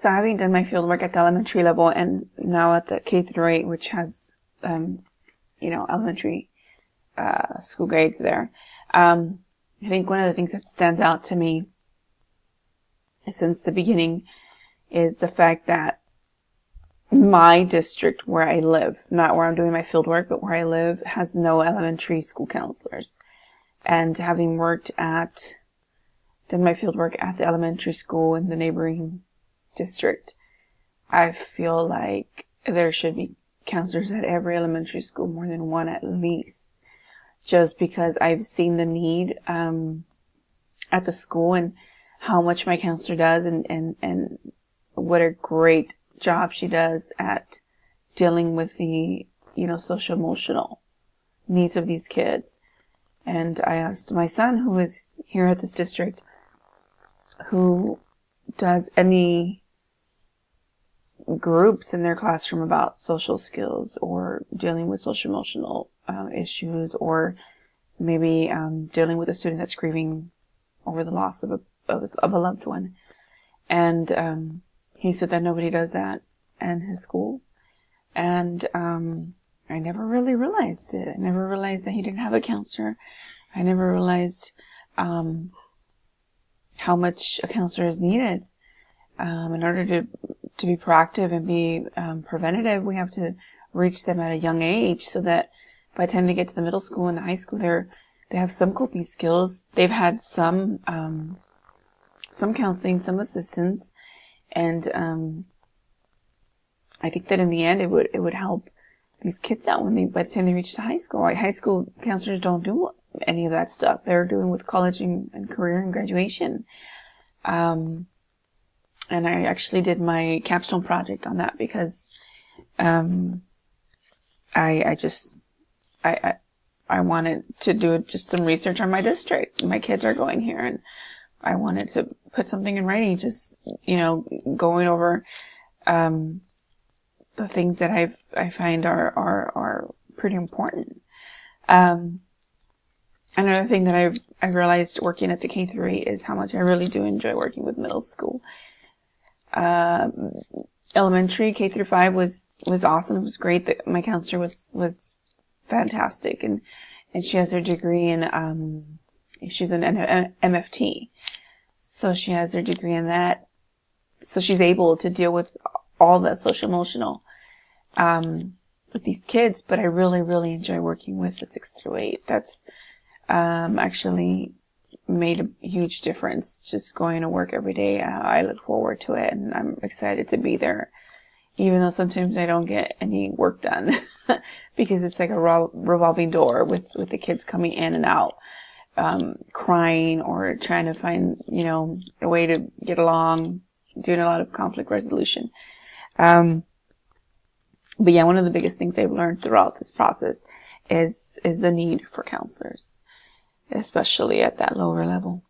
So having done my field work at the elementary level and now at the K through 8, which has, elementary, school grades there, I think one of the things that stands out to me since the beginning is the fact that my district where I live, not where I'm doing my field work, but where I live, has no elementary school counselors. And having done my field work at the elementary school in the neighboring district, I feel like there should be counselors at every elementary school, more than one at least, just because I've seen the need at the school and how much my counselor does and what a great job she does at dealing with the, social emotional needs of these kids. And I asked my son, who is here at this district, who does any groups in their classroom about social skills or dealing with social emotional issues, or maybe dealing with a student that's grieving over the loss of a loved one. And he said that nobody does that in his school. And I never really realized it. I never realized that he didn't have a counselor. I never realized how much a counselor is needed. In order to be proactive and be preventative, we have to reach them at a young age, so that by the time they get to the middle school and the high school, they have some coping skills. They've had some counseling, some assistance, and I think that in the end, it would help these kids out by the time they reach to high school. High school counselors don't do any of that stuff. They're doing with college and career and graduation. And I actually did my capstone project on that because I wanted to do just some research on my district. My kids are going here, and I wanted to put something in writing, just, going over the things that I find are pretty important. Another thing that I've realized working at the K through 8 is how much I really do enjoy working with middle school. Elementary K through 5 was awesome. It was great. My counselor was fantastic, and she has her degree in she's an MFT, so she has her degree in that. So she's able to deal with all the social emotional with these kids. But I really, really enjoy working with the 6 through 8. That's actually made a huge difference, just going to work every day. I look forward to it, and I'm excited to be there, even though sometimes I don't get any work done because it's like a revolving door with the kids coming in and out, crying or trying to find, a way to get along, doing a lot of conflict resolution. But yeah, one of the biggest things I've learned throughout this process is the need for counselors, especially at that lower level.